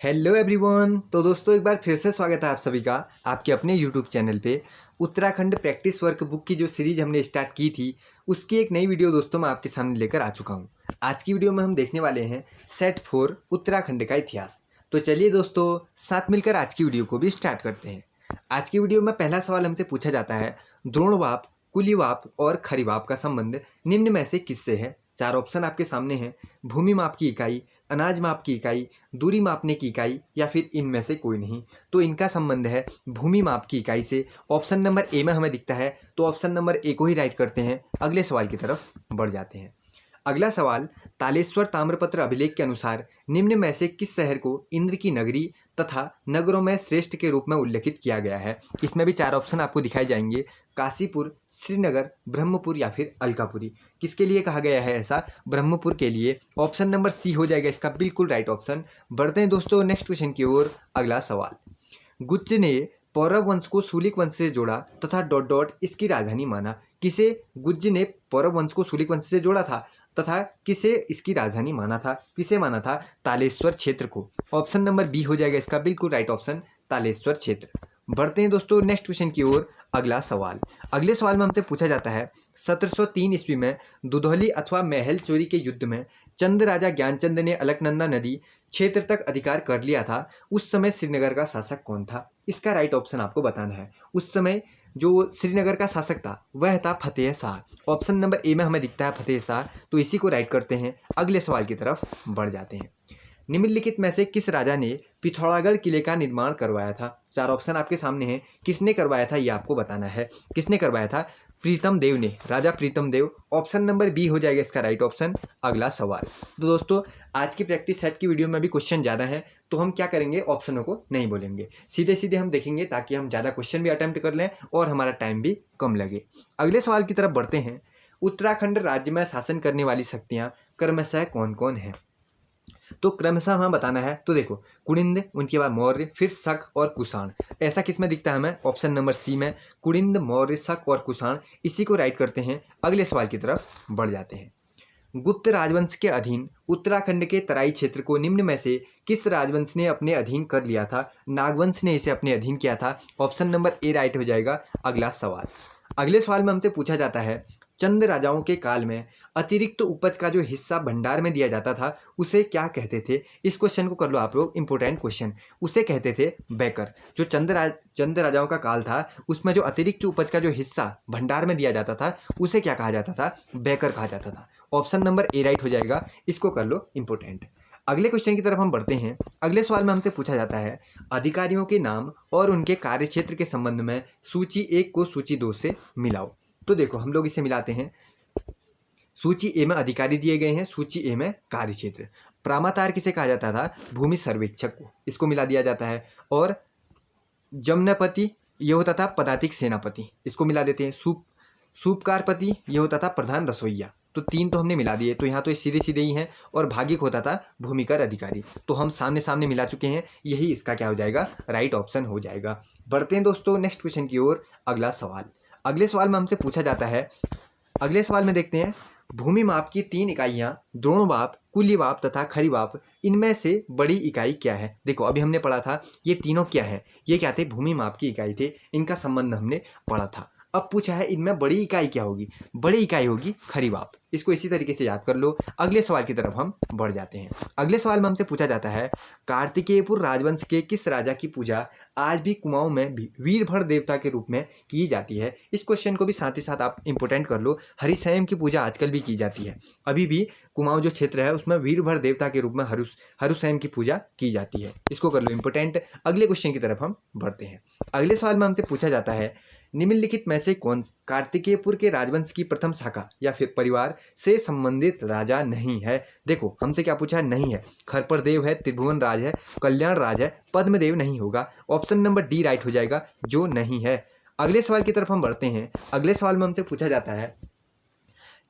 Hello everyone. तो दोस्तों एक बार फिर से स्वागत है आप सभी का आपके अपने यूट्यूब चैनल पे। उत्तराखंड प्रैक्टिस वर्क बुक की जो सीरीज हमने स्टार्ट की थी उसकी एक नई वीडियो दोस्तों मैं आपके सामने लेकर आ चुका हूँ। आज की वीडियो में हम देखने वाले हैं सेट 4 उत्तराखंड का इतिहास। तो चलिए दोस्तों साथ मिलकर आज की वीडियो को भी स्टार्ट करते हैं। आज की वीडियो में पहला सवाल हमसे पूछा जाता है, द्रोणवाप, कुलीवाप और खरीवाप का संबंध निम्न में से किससे है। चार ऑप्शन आपके सामने हैं, भूमि माप की इकाई, अनाज माप की इकाई, दूरी मापने की इकाई या फिर इनमें से कोई नहीं। तो इनका संबंध है भूमि माप की इकाई से। ऑप्शन नंबर ए में हमें दिखता है, तो ऑप्शन नंबर ए को ही राइट करते हैं। अगले सवाल की तरफ बढ़ जाते हैं। अगला सवाल, तालेश्वर ताम्रपत्र अभिलेख के अनुसार निम्न में से किस शहर को इंद्र की नगरी तथा नगरों में श्रेष्ठ के रूप में उल्लेखित किया गया है। इसमें भी चार ऑप्शन आपको दिखाए जाएंगे, काशीपुर, श्रीनगर, ब्रह्मपुर या फिर अलकापुरी। किसके लिए कहा गया है ऐसा? ब्रह्मपुर के लिए। ऑप्शन नंबर सी हो जाएगा इसका बिल्कुल राइट ऑप्शन। बढ़ते हैं दोस्तों नेक्स्ट क्वेश्चन की ओर। अगला सवाल, गुच्च ने पौरव वंश को शूलिक वंश से जोड़ा तथा डॉट डॉट इसकी राजधानी माना। किसे गुज्ज ने पौरव वंश को शूलिक वंश से जोड़ा था तथा किसे इसकी राजधानी माना था? किसे माना था? तालेश्वर क्षेत्र को। ऑप्शन नंबर बी हो जाएगा इसका बिल्कुल राइट ऑप्शन, तालेश्वर क्षेत्र। बढ़ते हैं दोस्तों नेक्स्ट क्वेश्चन की ओर। अगला सवाल, अगले सवाल में हमसे पूछा जाता है, 1703 ईस्वी में दुधौली अथवा महल चोरी के युद्ध में चंद राजा ज्ञानचंद ने अलकनंदा नदी क्षेत्र तक अधिकार कर लिया था। उस समय श्रीनगर का शासक कौन था? इसका राइट ऑप्शन आपको बताना है। उस समय जो श्रीनगर का शासक था वह था फतेह शाह। ऑप्शन नंबर ए में हमें दिखता है फतेह शाह, तो इसी को राइट करते हैं। अगले सवाल की तरफ बढ़ जाते हैं। निम्नलिखित में से किस राजा ने पिथौरागढ़ किले का निर्माण करवाया था? चार ऑप्शन आपके सामने हैं, किसने करवाया था ये आपको बताना है। किसने करवाया था? प्रीतम देव ने, राजा प्रीतम देव। ऑप्शन नंबर बी हो जाएगा इसका राइट ऑप्शन। अगला सवाल, तो दोस्तों आज की प्रैक्टिस सेट की वीडियो में भी क्वेश्चन ज़्यादा है, तो हम क्या करेंगे, ऑप्शनों को नहीं बोलेंगे, सीधे सीधे हम देखेंगे ताकि हम ज़्यादा क्वेश्चन भी अटेम्प्ट कर लें और हमारा टाइम भी कम लगे। अगले सवाल की तरफ बढ़ते हैं। उत्तराखंड राज्य में शासन करने वाली शक्तियाँ क्रमशः कौन कौन हैं? तो क्रमशः हमें बताना है। तो देखो, कुनिंद, उनके बाद मौर्य, फिर शक और कुषाण। ऐसा किसमें दिखता है हमें? ऑप्शन नंबर सी में, कुनिंद, मौर्य, शक और कुषाण। इसी को राइट करते हैं। अगले सवाल की तरफ बढ़ जाते हैं। गुप्त राजवंश के अधीन उत्तराखंड के तराई क्षेत्र को निम्न में से किस राजवंश ने अपने अधीन कर लिया था? नागवंश ने इसे अपने अधीन किया था। ऑप्शन नंबर ए राइट हो जाएगा। अगला सवाल, अगले सवाल में हमसे पूछा जाता है, चंद राजाओं के काल में अतिरिक्त उपज का जो हिस्सा भंडार में दिया जाता था उसे क्या कहते थे? इस क्वेश्चन को कर लो आप लोग, इंपॉर्टेंट क्वेश्चन। उसे कहते थे बैकर। जो चंद राजाओं का काल था उसमें जो अतिरिक्त उपज का जो हिस्सा भंडार में दिया जाता था उसे क्या कहा जाता था? बैकर कहा जाता था। ऑप्शन नंबर ए राइट हो जाएगा, इसको कर लो इंपॉर्टेंट। अगले क्वेश्चन की तरफ हम बढ़ते हैं। अगले सवाल में हमसे पूछा जाता है, अधिकारियों के नाम और उनके कार्य क्षेत्र के संबंध में सूची 1 को सूची 2 से मिलाओ। तो देखो हम लोग इसे मिलाते हैं। सूची ए में अधिकारी दिए गए हैं, सूची ए में कार्य क्षेत्र। प्रामातार किसे कहा जाता था? भूमि सर्वेक्षक को, इसको मिला दिया जाता है। और जमनापति ये होता था पदातिक सेनापति, इसको मिला देते हैं। सूपकारपति ये होता था प्रधान रसोइया। तो तीन तो हमने मिला दिए, तो यहाँ तो ये सीधे सीधे ही हैं। और भागिक होता था भूमिकर अधिकारी। तो हम सामने सामने मिला चुके हैं, यही इसका क्या हो जाएगा? राइट ऑप्शन हो जाएगा। बढ़ते हैं दोस्तों नेक्स्ट क्वेश्चन की ओर। अगला सवाल, अगले सवाल में हमसे पूछा जाता है, अगले सवाल में देखते हैं, भूमि माप की 3 इकाइयाँ द्रोणवाप, कुलीवाप तथा खरीवाप, इनमें से बड़ी इकाई क्या है? देखो अभी हमने पढ़ा था ये तीनों क्या है, ये क्या थे? भूमि माप की इकाई थे, इनका संबंध हमने पढ़ा था। अब पूछा है इनमें बड़ी इकाई क्या होगी? बड़ी इकाई होगी खरीवाप। इसको इसी तरीके से याद कर लो। अगले सवाल की तरफ हम बढ़ जाते हैं। अगले सवाल में हमसे पूछा जाता है, कार्तिकेयपुर राजवंश के किस राजा की पूजा आज भी कुमाऊं में भी वीरभद्र देवता के रूप में की जाती है? इस क्वेश्चन को भी साथ ही साथ आप इंपोर्टेंट कर लो। हरिसैम की पूजा आजकल भी की जाती है। अभी भी कुमाऊं जो क्षेत्र है उसमें वीरभद्र देवता के रूप में हरुसैम की पूजा की जाती है। इसको कर लो इंपोर्टेंट। अगले क्वेश्चन की तरफ हम बढ़ते हैं। अगले सवाल में हमसे पूछा जाता है, निम्नलिखित में से कौन कार्तिकेयपुर के राजवंश की प्रथम शाखा या फिर परिवार से संबंधित राजा नहीं है? देखो हमसे क्या पूछा है? नहीं है। खरपरदेव है, त्रिभुवन राज है, कल्याण राज है, पद्मदेव नहीं होगा। ऑप्शन नंबर डी राइट हो जाएगा, जो नहीं है। अगले सवाल की तरफ हम बढ़ते हैं। अगले सवाल में हमसे पूछा जाता है,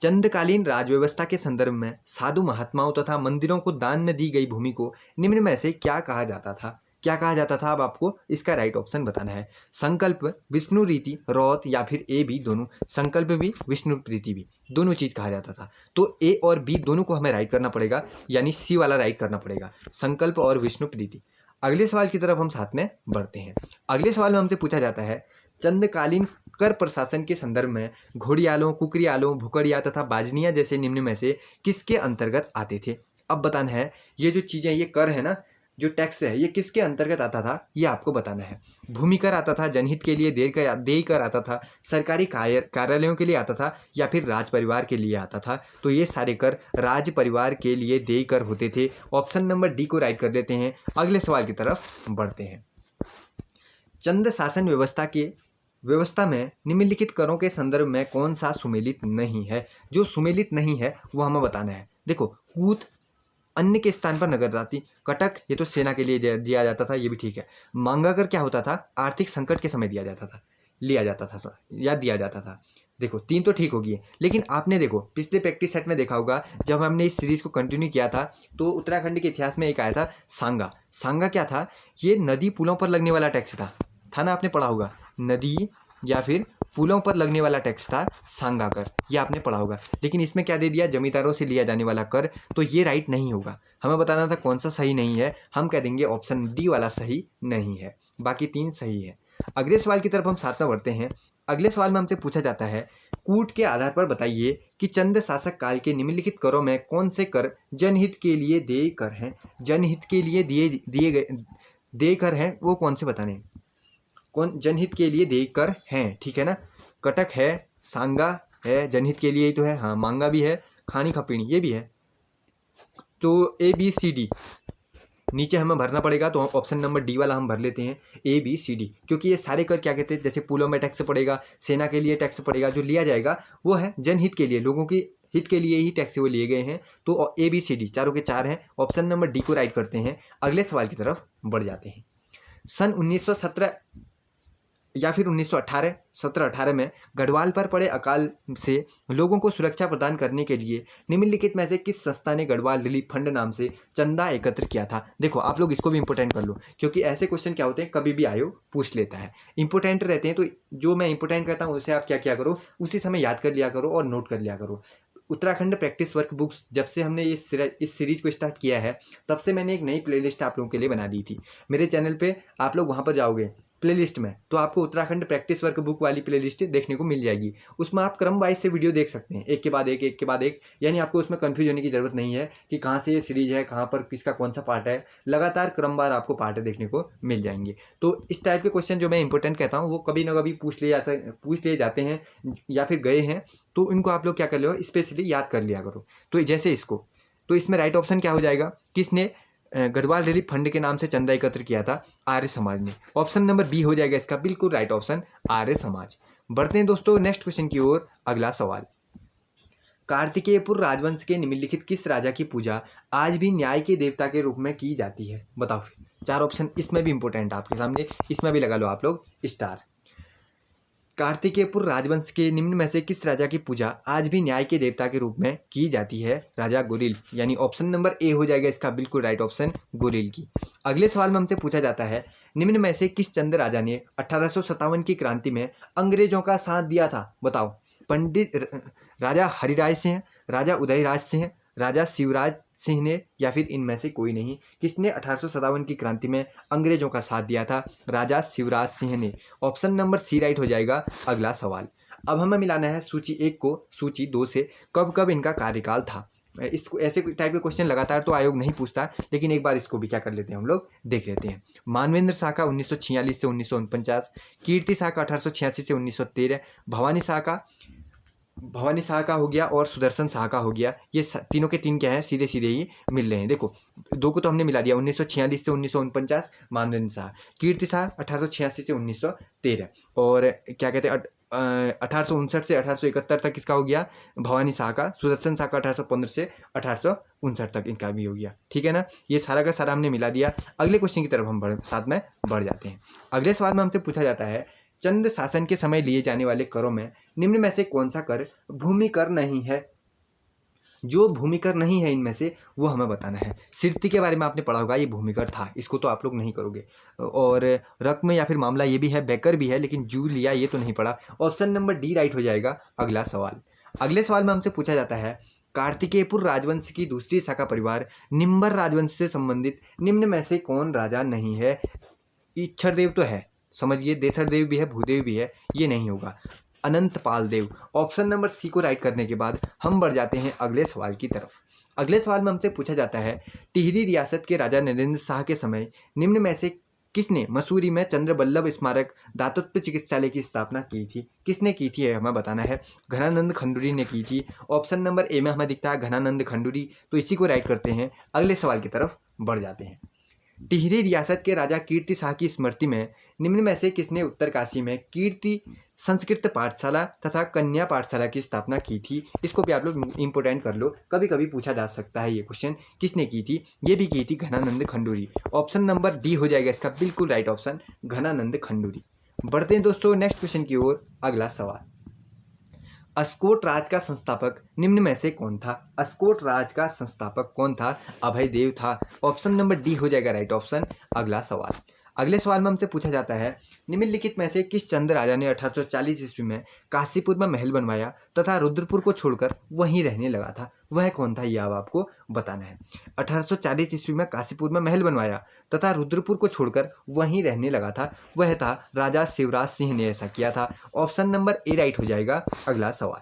चंदकालीन राजव्यवस्था के संदर्भ में साधु महात्माओं तथा मंदिरों को दान में दी गई भूमि को निम्न में से क्या कहा जाता था? क्या कहा जाता था? अब आपको इसका राइट ऑप्शन बताना है। संकल्प, विष्णु रीति, रौत या फिर ए बी दोनों। संकल्प भी, विष्णु प्रीति भी, दोनों चीज कहा जाता था। तो ए और बी दोनों को हमें राइट करना पड़ेगा, यानी सी वाला राइट करना पड़ेगा, संकल्प और विष्णु प्रीति। अगले सवाल की तरफ हम साथ में बढ़ते हैं। अगले सवाल में हमसे पूछा जाता है, चंद्रकालीन कर प्रशासन के संदर्भ में घोड़ियालों, कुकरियालों, भुकड़िया तथा बाजनिया जैसे निम्न में से किसके अंतर्गत आते थे। अब बताना है ये जो चीज़ें, ये कर है ना, जो टैक्स है, ये किसके अंतर्गत आता था, ये आपको बताना है। भूमि कर आता था, जनहित के लिए देय कर आता था, सरकारी कार्यालयों के लिए आता था, या फिर राज परिवार के लिए आता था। तो ये सारे कर राज परिवार के लिए देय कर होते थे। ऑप्शन नंबर डी को राइट कर देते हैं। अगले सवाल की तरफ बढ़ते हैं। चंद शासन व्यवस्था में निम्नलिखित करों के संदर्भ में कौन सा सुमेलित नहीं है। जो सुमेलित नहीं है वो हमें बताना है। देखो, कूत अन्य के स्थान पर नगदराती, कटक ये तो सेना के लिए दिया जाता था, ये भी ठीक है। मांगा कर क्या होता था, आर्थिक संकट के समय लिया जाता था या दिया जाता था। देखो, 3 तो ठीक होगी, लेकिन आपने देखो पिछले प्रैक्टिस सेट में देखा होगा, जब हमने इस सीरीज को कंटिन्यू किया था तो उत्तराखंड के इतिहास में एक आया था सांगा। सांगा क्या था, ये नदी पुलों पर लगने वाला टैक्स था ना, आपने पढ़ा होगा। नदी या फिर पुलों पर लगने वाला टैक्स था सांगा कर, ये आपने पढ़ा होगा। लेकिन इसमें क्या दे दिया, जमींदारों से लिया जाने वाला कर, तो ये राइट नहीं होगा। हमें बताना था कौन सा सही नहीं है, हम कह देंगे ऑप्शन डी वाला सही नहीं है, बाकी 3 सही है। अगले सवाल की तरफ हम साथ में बढ़ते हैं। अगले सवाल में हमसे पूछा जाता है, कूट के आधार पर बताइए कि चंद शासक काल के निम्नलिखित करों में कौन से कर जनहित के लिए देय कर हैं। जनहित के लिए दिए गए देय कर हैं, वो कौन से बताने, कौन जनहित के लिए देय कर हैं, ठीक है ना। कटक है, सांगा है, जनहित के लिए ही तो है, हाँ मांगा भी है, खानी खपीणी ये भी है। तो ABCD नीचे हमें भरना पड़ेगा, तो ऑप्शन नंबर डी वाला हम भर लेते हैं, ABCD, क्योंकि ये सारे कर क्या कहते हैं, जैसे पुलों में टैक्स पड़ेगा, सेना के लिए टैक्स पड़ेगा, जो लिया जाएगा वो है जनहित के लिए, लोगों की हित के लिए ही टैक्स वो लिए गए हैं। तो ABCD चारों के 4 हैं, ऑप्शन नंबर डी को राइट करते हैं। अगले सवाल की तरफ बढ़ जाते हैं। सन 1917 या फिर 1718 में गढ़वाल पर पड़े अकाल से लोगों को सुरक्षा प्रदान करने के लिए निम्नलिखित में से किस संस्था ने गढ़वाल रिलीफ फंड नाम से चंदा एकत्र किया था। देखो, आप लोग इसको भी इंपोर्टेंट कर लो, क्योंकि ऐसे क्वेश्चन क्या होते हैं, कभी भी आयोग पूछ लेता है, इंपोर्टेंट रहते हैं। तो जो मैं इंपोर्टेंट कहता हूँ उसे आप क्या क्या करो, उसी समय याद कर लिया करो और नोट कर लिया करो। उत्तराखंड प्रैक्टिस वर्क बुक्स, जब से हमने इस सीरीज को स्टार्ट किया है, तब से मैंने एक नई प्लेलिस्ट आप लोगों के लिए बना दी थी। मेरे चैनल पे आप लोग वहाँ पर जाओगे प्लेलिस्ट में, तो आपको उत्तराखंड प्रैक्टिस वर्क बुक वाली प्लेलिस्ट देखने को मिल जाएगी। उसमें आप क्रम वाइज से वीडियो देख सकते हैं, एक के बाद एक, यानी आपको उसमें कंफ्यूज होने की जरूरत नहीं है कि कहाँ से ये सीरीज है, कहाँ पर किसका कौन सा पार्ट है। लगातार क्रमवार आपको पार्ट देखने को मिल जाएंगे। तो इस टाइप के क्वेश्चन जो मैं इंपॉर्टेंट कहता हूँ, वो कभी ना कभी पूछ लिए जाते हैं या फिर गए हैं, तो इनको आप लोग क्या कर लो, स्पेशली याद कर लिया करो। तो जैसे इसको, तो इसमें राइट ऑप्शन क्या हो जाएगा, किसने गढ़वाल रिलीफ फंड के नाम से चंदा एकत्र किया था, आर्य समाज ने। ऑप्शन नंबर बी हो जाएगा इसका बिल्कुल राइट ऑप्शन, आर्य समाज। बढ़ते हैं दोस्तों नेक्स्ट क्वेश्चन की ओर। अगला सवाल, कार्तिकेयपुर राजवंश के निम्नलिखित किस राजा की पूजा आज भी न्याय के देवता के रूप में की जाती है। बताओ, 4 ऑप्शन इसमें भी इंपॉर्टेंट आपके सामने, इसमें भी लगा लो आप लोग स्टार। कार्तिकेयपुर राजवंश के निम्न में से किस राजा की पूजा आज भी न्याय के देवता के रूप में की जाती है। राजा गुरिल, यानी ऑप्शन नंबर ए हो जाएगा इसका बिल्कुल राइट ऑप्शन, गुरिल की। अगले सवाल में हमसे पूछा जाता है, निम्न में से किस चंद राजा ने 1857 की क्रांति में अंग्रेजों का साथ दिया था। बताओ, पंडित राजा हरिराज सिंह, राजा उदयराज सिंह, राजा शिवराज सिंह ने, या फिर इनमें से कोई नहीं। किसने 1857 की क्रांति में अंग्रेजों का साथ दिया था, राजा शिवराज सिंह ने। ऑप्शन नंबर सी राइट हो जाएगा। अगला सवाल, अब हमें मिलाना है सूची 1 को सूची 2 से, कब कब इनका कार्यकाल था। इसको ऐसे टाइप के क्वेश्चन लगातार तो आयोग नहीं पूछता, लेकिन एक बार इसको भी क्या कर लेते हैं, हम लोग देख लेते हैं। मानवेंद्र शाह का 1946 से 1949, कीर्ति शाह का 1886 से 1913, भवानी शाह का हो गया और सुदर्शन शाह का हो गया। ये तीनों के 3 क्या हैं, सीधे सीधे ही मिल रहे हैं। देखो, 2 को तो हमने मिला दिया, 1946 से 1949 मानवेंद्र शाह, कीर्ति शाह 1886 से 1913, और क्या कहते हैं 1859 से 1871 तक किसका हो गया, भवानी शाह का। सुदर्शन शाह का 1815 से 1859 तक इनका भी हो गया, ठीक है ना। ये सारा का सारा हमने मिला दिया। अगले क्वेश्चन की तरफ हम साथ में बढ़ जाते हैं। अगले सवाल में हमसे पूछा जाता है, चंद शासन के समय लिए जाने वाले करों में निम्न में से कौन सा कर भूमि कर नहीं है। जो भूमि कर नहीं है इनमें से वो हमें बताना है। सिरती के बारे में आपने पढ़ा होगा, ये भूमि कर था, इसको तो आप लोग नहीं करोगे। और रकम या फिर मामला ये भी है, बेकर भी है, लेकिन जू लिया ये तो नहीं पढ़ा। ऑप्शन नंबर डी राइट हो जाएगा। अगला सवाल, अगले सवाल में हमसे पूछा जाता है, कार्तिकेयपुर राजवंश की दूसरी शाखा परिवार निम्बर राजवंश से संबंधित निम्न में से कौन राजा नहीं है? इच्छरदेव तो है, समझिए, देसरदेव भी है, भूदेव भी है, ये नहीं होगा। अनंतपाल देव। ऑप्शन नंबर सी को राइट करने के बाद हम बढ़ जाते हैं अगले सवाल की तरफ। अगले सवाल में हमसे पूछा जाता है, टिहरी रियासत के राजा नरेंद्र शाह के समय निम्न में से किसने मसूरी में चंद्रबल्लभ स्मारक दातृत्व चिकित्सालय की स्थापना की थी? किसने की थी हमें बताना है। घनानंद खंडूरी ने की थी। ऑप्शन नंबर ए में हमें दिखता है घनानंद खंडूरी, तो इसी को राइट करते हैं। अगले सवाल की तरफ बढ़ जाते हैं। टिहरी रियासत के राजा कीर्ति शाह की स्मृति में निम्न में से किसने उत्तरकाशी में कीर्ति संस्कृत पाठशाला तथा कन्या पाठशाला की स्थापना की थी? इसको भी आप लोग इंपोर्टेंट कर लो, कभी कभी पूछा जा सकता है ये क्वेश्चन। किसने की थी? ये भी की थी Ghananand Khanduri. Option number D हो जाएगा इसका बिल्कुल राइट ऑप्शन, घनानंद खंडूरी। बढ़ते हैं दोस्तों नेक्स्ट क्वेश्चन की ओर। अगला सवाल, अस्कोट राज का संस्थापक निम्न में से कौन था? अस्कोट राज का संस्थापक कौन था? अभय देव था। ऑप्शन नंबर डी हो जाएगा राइट ऑप्शन। अगला सवाल, अगले सवाल में हमसे पूछा जाता है, निम्नलिखित में से किस चंद राजा ने 1840 ईस्वी में काशीपुर में महल बनवाया तथा रुद्रपुर को छोड़कर वहीं रहने लगा था? वह कौन था, यह अब आपको बताना है। 1840 ईस्वी में काशीपुर में महल बनवाया तथा रुद्रपुर को छोड़कर वहीं रहने लगा था, वह था राजा शिवराज सिंह ने ऐसा किया था। ऑप्शन नंबर ए राइट हो जाएगा। अगला सवाल,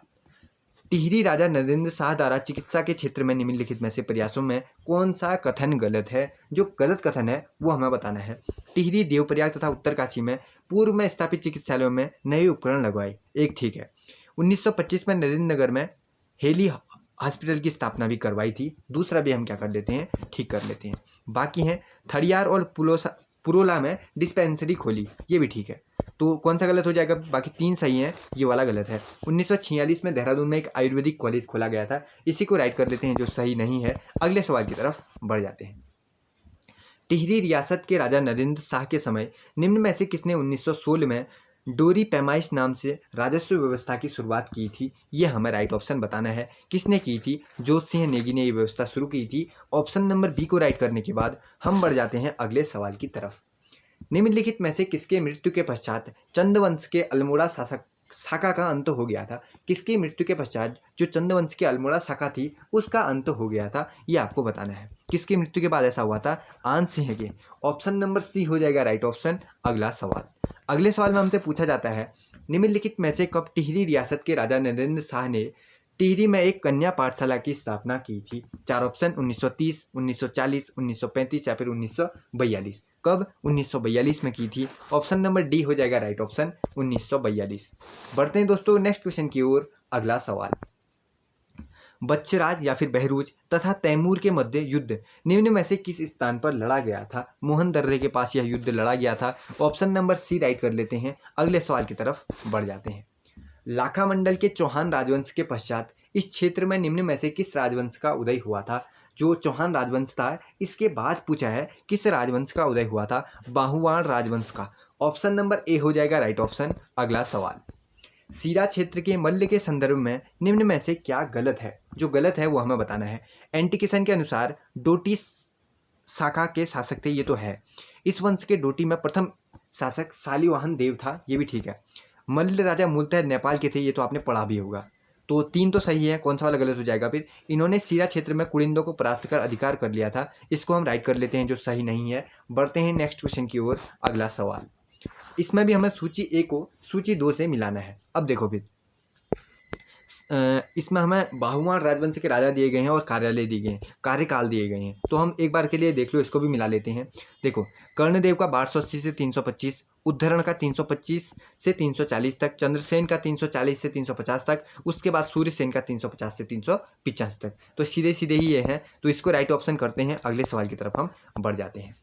टिहरी राजा नरेंद्र शाह द्वारा चिकित्सा के क्षेत्र में निम्नलिखित में से प्रयासों में कौन सा कथन गलत है? जो गलत कथन है वो हमें बताना है। टिहरी, देवप्रयाग तथा उत्तरकाशी में पूर्व में स्थापित चिकित्सालयों में नए उपकरण लगवाए, एक ठीक है। 1925 में नरेंद्र नगर में हेली हॉस्पिटल की स्थापना भी करवाई थी, दूसरा भी हम क्या कर लेते हैं, ठीक कर लेते हैं। बाकी हैं थड़ियार और पुरोला में डिस्पेंसरी खोली, ये भी ठीक है। तो कौन सा गलत हो जाएगा? बाकी तीन सही हैं, ये वाला गलत है। 1946 में देहरादून में एक आयुर्वेदिक कॉलेज खोला गया था, इसी को राइट कर लेते हैं जो सही नहीं है। अगले सवाल की तरफ बढ़ जाते हैं। टिहरी रियासत के राजा नरेंद्र शाह के समय निम्न में से किसने 1916 में डोरी पैमाइश नाम से राजस्व व्यवस्था की शुरुआत की थी? ये हमें राइट ऑप्शन बताना है। किसने की थी? जोत सिंह नेगी ने ये व्यवस्था शुरू की थी। ऑप्शन नंबर बी को राइट करने के बाद हम बढ़ जाते हैं अगले सवाल की तरफ। निम्नलिखित में से किसके मृत्यु के पश्चात चंदवंश के अल्मोड़ा शाखा का अंत हो गया था? किसकी मृत्यु के पश्चात जो चंदवंश की अल्मोड़ा शाखा थी उसका अंत हो गया था, ये आपको बताना है। किसकी मृत्यु के बाद ऐसा हुआ था? आन सिंह के। ऑप्शन नंबर सी हो जाएगा राइट ऑप्शन। अगला सवाल, अगले सवाल में हमसे पूछा जाता है, निम्नलिखित में से कब टिहरी रियासत के राजा नरेंद्र शाह ने टिहरी में एक कन्या पाठशाला की स्थापना की थी? चार ऑप्शन, 1930, 1940, 1935 या फिर 1942। कब? 1942 में की थी। ऑप्शन नंबर डी हो जाएगा राइट ऑप्शन, 1942। बढ़ते हैं दोस्तों नेक्स्ट क्वेश्चन की ओर। अगला सवाल, बच्छराज या फिर बहरूज तथा तैमूर के मध्य युद्ध निम्न में से किस स्थान पर लड़ा गया था? मोहन दर्रे के पास यह युद्ध लड़ा गया था। ऑप्शन नंबर सी राइट कर लेते हैं। अगले सवाल की तरफ बढ़ जाते हैं। लाखा मंडल के चौहान राजवंश के पश्चात इस क्षेत्र में निम्न में से किस राजवंश का उदय हुआ था? जो चौहान राजवंश था इसके बाद पूछा है किस राजवंश का उदय हुआ था? बाहुवाण राजवंश का। ऑप्शन नंबर ए हो जाएगा राइट ऑप्शन। अगला सवाल, सीरा क्षेत्र के मल्ल के संदर्भ में निम्न में से क्या गलत है? जो गलत है वो हमें बताना है। एंटिकिसन के अनुसार डोटी शाखा के शासक थे, ये तो है। इस वंश के डोटी में प्रथम शासक शालिवाहन देव था, ये भी ठीक है। मल्ल राजा मूलतः नेपाल के थे, ये तो आपने पढ़ा भी होगा। तो तीन तो सही है, कौन सा वाला गलत हो जाएगा फिर? इन्होंने सीरा क्षेत्र में कुड़िंदों को परास्त कर अधिकार कर लिया था, इसको हम राइट कर लेते हैं जो सही नहीं है। बढ़ते हैं नेक्स्ट क्वेश्चन की ओर। अगला सवाल, इसमें भी हमें सूची ए को सूची 2 से मिलाना है। अब देखो फिर इसमें हमें बाहुवाण राजवंश के राजा दिए गए हैं और कार्यालय दिए गए हैं, कार्यकाल दिए गए हैं। तो हम एक बार के लिए देख लो, इसको भी मिला लेते हैं। देखो, कर्णदेव का 1280 से 325, उद्धरण का 325 से 340 तक, चंद्रसेन का 340 से 350 तक, उसके बाद सूर्यसेन का 350 से 350 तक। तो सीधे सीधे ही ये हैं, तो इसको राइट ऑप्शन करते हैं। अगले सवाल की तरफ हम बढ़ जाते हैं।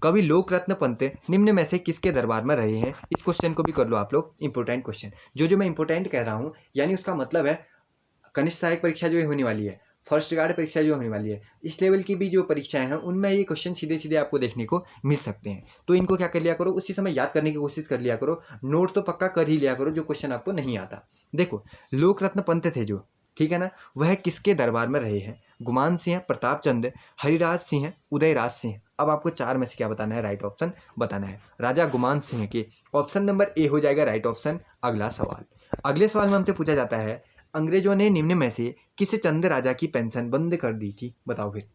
कवि लोकरत्न पंत निम्न में से किसके दरबार में रहे हैं? इस क्वेश्चन को भी कर लो आप लोग, इंपॉर्टेंट क्वेश्चन। जो मैं इंपॉर्टेंट कह रहा हूँ यानी उसका मतलब है कनिष्ठ सहायक परीक्षा जो होने वाली है, फर्स्ट गार्ड परीक्षा जो होने वाली है, इस लेवल की भी जो परीक्षाएं हैं उनमें ये क्वेश्चन सीधे सीधे आपको देखने को मिल सकते हैं। तो इनको क्या कर लिया करो, उसी समय याद करने की कोशिश कर लिया करो, नोट तो पक्का कर ही लिया करो जो क्वेश्चन आपको नहीं आता। देखो, लोकरत्न पंत थे जो, ठीक है ना, वह किसके दरबार में रहे हैं? गुमान सिंह, प्रताप चंद, हरिराज सिंह, उदयराज सिंह। अब आपको चार में से क्या बताना है? राइट ऑप्शन बताना है। राजा गुमान सिंह के। ऑप्शन नंबर ए हो जाएगा राइट ऑप्शन। अगला सवाल, अगले सवाल में हमसे पूछा जाता है, अंग्रेजों ने निम्न में से किस चंद राजा की पेंशन बंद कर दी थी? बताओ फिर।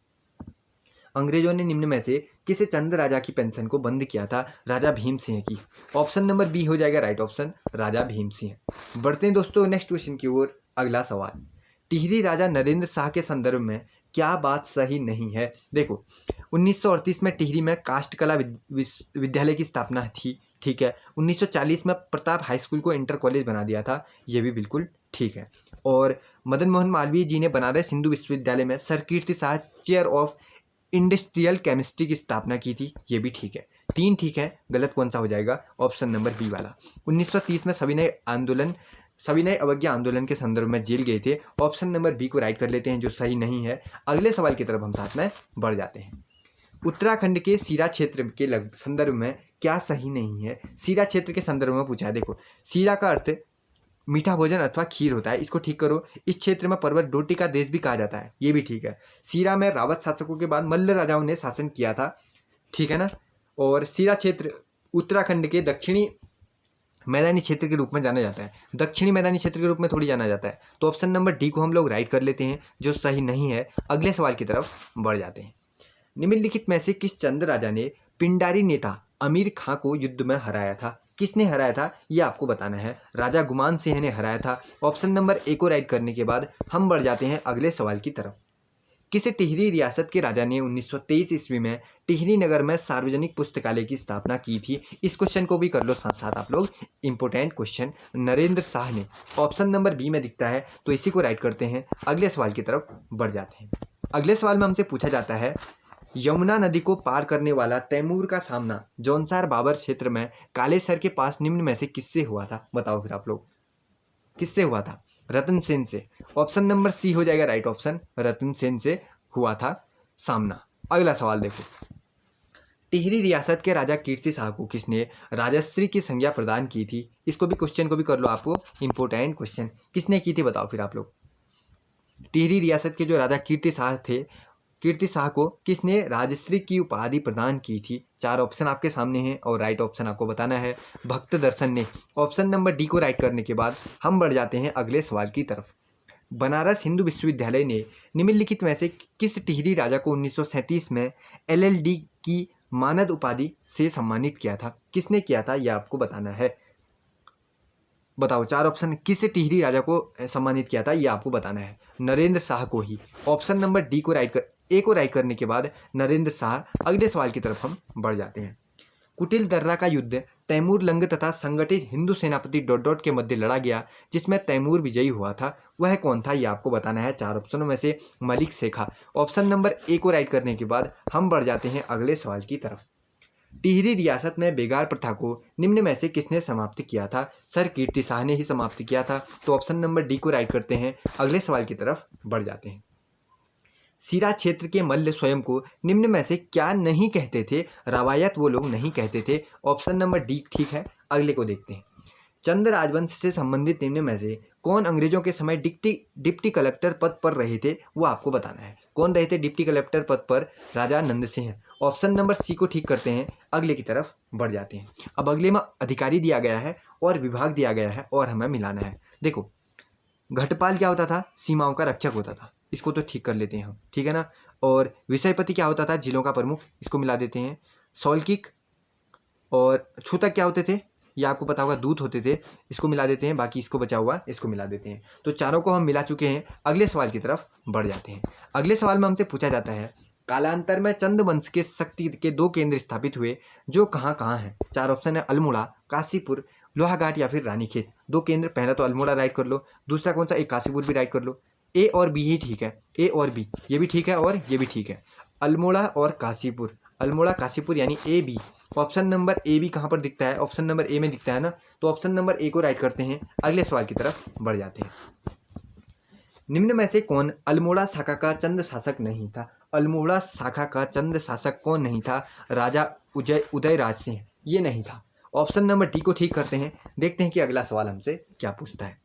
अंग्रेजों ने निम्न में से किस चंद राजा की पेंशन को बंद किया था? राजा भीम सिंह की। ऑप्शन नंबर बी हो जाएगा राइट ऑप्शन, राजा भीम सिंह। बढ़ते हैं दोस्तों नेक्स्ट क्वेश्चन की ओर। अगला सवाल, टिहरी राजा नरेंद्र शाह के संदर्भ में क्या बात सही नहीं है? देखो 1938 में टिहरी में काष्ठ कला विद्यालय की स्थापना थी, ठीक है। 1940 में प्रताप हाई स्कूल को इंटर कॉलेज बना दिया था, ये भी बिल्कुल ठीक है। और मदन मोहन मालवीय जी ने बनारस हिंदू विश्वविद्यालय में sir Kirti Shah chair of industrial chemistry की स्थापना की थी, ये भी ठीक है। 3 ठीक है, गलत कौन सा हो जाएगा? ऑप्शन नंबर बी वाला। 1930 में सविनय अवज्ञा आंदोलन के संदर्भ में जेल गए थे। ऑप्शन नंबर बी को राइट कर लेते हैं, जो सही नहीं है। अगले सवाल की तरफ हम साथ में बढ़ जाते हैं। उत्तराखंड के सीरा क्षेत्र के संदर्भ में क्या सही नहीं है? सीरा क्षेत्र के संदर्भ में पूछा है। देखो सीरा का अर्थ मीठा भोजन अथवा खीर होता है, इसको ठीक करो। इस क्षेत्र में पर्वत रोटी का देश भी कहा जाता है, ये भी ठीक है। सीरा में रावत शासकों के बाद मल्ल राजाओं ने शासन किया था, ठीक है ना। और सीरा क्षेत्र उत्तराखंड के दक्षिणी मैदानी क्षेत्र के रूप में जाना जाता है, दक्षिणी मैदानी क्षेत्र के रूप में थोड़ी जाना जाता है। तो ऑप्शन नंबर डी को हम लोग राइट कर लेते हैं, जो सही नहीं है। अगले सवाल की तरफ बढ़ जाते हैं। निम्नलिखित में से किस चंद राजा ने पिंडारी नेता अमीर खां को युद्ध में हराया था? किसने हराया था ये आपको बताना है। राजा गुमान सिंह ने हराया था। ऑप्शन नंबर ए को राइट करने के बाद हम बढ़ जाते हैं अगले सवाल की तरफ। किस टिहरी रियासत के राजा ने 1923 ईस्वी में टिहरी नगर में सार्वजनिक पुस्तकालय की स्थापना की थी? इस क्वेश्चन को भी कर लो साथ साथ आप लोग, इंपोर्टेंट क्वेश्चन। नरेंद्र शाह ने। ऑप्शन नंबर बी में दिखता है, तो इसी को राइट करते हैं। अगले सवाल की तरफ बढ़ जाते हैं। अगले सवाल में हमसे पूछा जाता है, यमुना नदी को पार करने वाला तैमूर का सामना जौनसार बाबर क्षेत्र में कालेसर के पास निम्न में से किससे हुआ था? बताओ फिर आप लोग, किससे हुआ था? रतन सेन से। ऑप्शन नंबर सी हो जाएगा राइट ऑप्शन, रतन सेन से हुआ था सामना। अगला सवाल देखो, टिहरी रियासत के राजा कीर्ति शाह को किसने राजश्री की संज्ञा प्रदान की थी? इसको भी क्वेश्चन को भी कर लो, आपको इंपोर्टेंट क्वेश्चन। किसने की थी बताओ फिर आप लोग। टिहरी रियासत के जो राजा कीर्ति शाह को किसने राजश्री की उपाधि प्रदान की थी? 4 ऑप्शन आपके सामने हैं और राइट ऑप्शन आपको बताना है। भक्त दर्शन ने। ऑप्शन नंबर डी को राइट करने के बाद हम बढ़ जाते हैं अगले सवाल की तरफ। बनारस हिंदू विश्वविद्यालय ने निम्नलिखित में से किस टिहरी राजा को 1937 में LLD की मानद उपाधि से सम्मानित किया था? किसने किया था यह आपको बताना है। बताओ 4 ऑप्शन, किस टिहरी राजा को सम्मानित किया था ये आपको बताना है। नरेंद्र शाह को ही। ऑप्शन नंबर डी को ए को राइट करने के बाद नरेंद्र शाह। अगले सवाल की तरफ हम बढ़ जाते हैं। कुटिल दर्रा का युद्ध तैमूर लंग तथा संगठित हिंदू सेनापति डॉट के मध्य लड़ा गया, जिसमें तैमूर विजयी हुआ था, वह कौन था ये आपको बताना है। 4 ऑप्शनों में से मलिक शेखा। ऑप्शन नंबर ए को राइट करने के बाद हम बढ़ जाते हैं अगले सवाल की तरफ। टिहरी रियासत में बेगार प्रथा को निम्न में से किसने समाप्त किया था? सर कीर्ति शाह ने ही समाप्त किया था। तो ऑप्शन नंबर डी को राइट करते हैं। अगले सवाल की तरफ बढ़ जाते हैं। सीरा क्षेत्र के मल्ल स्वयं को निम्न में से क्या नहीं कहते थे? रवायत वो लोग नहीं कहते थे। ऑप्शन नंबर डी ठीक है। अगले को देखते हैं। चंद राजवंश से संबंधित निम्न में से कौन अंग्रेजों के समय डिप्टी कलेक्टर पद पर रहे थे? वो आपको बताना है। कौन रहे थे डिप्टी कलेक्टर पद पर? राजा नंद सिंह। ऑप्शन नंबर सी को ठीक करते हैं। अगले की तरफ बढ़ जाते हैं। अब अगले में अधिकारी दिया गया है और विभाग दिया गया है और हमें मिलाना है। देखो घटपाल क्या होता था? सीमाओं का रक्षक होता था, इसको तो ठीक कर लेते हैं हम, ठीक है ना। और विषयपति क्या होता था? जिलों का प्रमुख, इसको मिला देते हैं। सौल्किक और छूतक क्या होते थे? ये आपको पता होगा, दूत होते थे, इसको मिला देते हैं। बाकी इसको बचा हुआ इसको मिला देते हैं। तो चारों को हम मिला चुके हैं। अगले सवाल की तरफ बढ़ जाते हैं। अगले सवाल में हमसे पूछा जाता है, कालांतर में चंद वंश के शक्ति के 2 केंद्र स्थापित हुए, जो कहाँ कहाँ हैं? 4 ऑप्शन है, अल्मोड़ा, काशीपुर, लोहाघाट या फिर रानीखेत। 2 केंद्र, पहला तो अल्मोड़ा राइट कर लो, दूसरा कौन सा? एक काशीपुर भी राइट कर लो। ए और बी ही ठीक है, ए और बी ये भी ठीक है और ये भी ठीक है। अल्मोड़ा और काशीपुर, अल्मोड़ा काशीपुर यानी A B. Option number A B कहाँ पर दिखता है? ऑप्शन नंबर ए में दिखता है ना, तो ऑप्शन नंबर ए को राइट करते हैं। अगले सवाल की तरफ बढ़ जाते हैं। निम्न में से कौन अल्मोड़ा शाखा का चंद शासक नहीं था? अल्मोड़ा शाखा का चंद शासक कौन नहीं था? राजा उदयराज सिंह, ये नहीं था। ऑप्शन नंबर डी को ठीक करते हैं। देखते हैं कि अगला सवाल हमसे क्या पूछता है।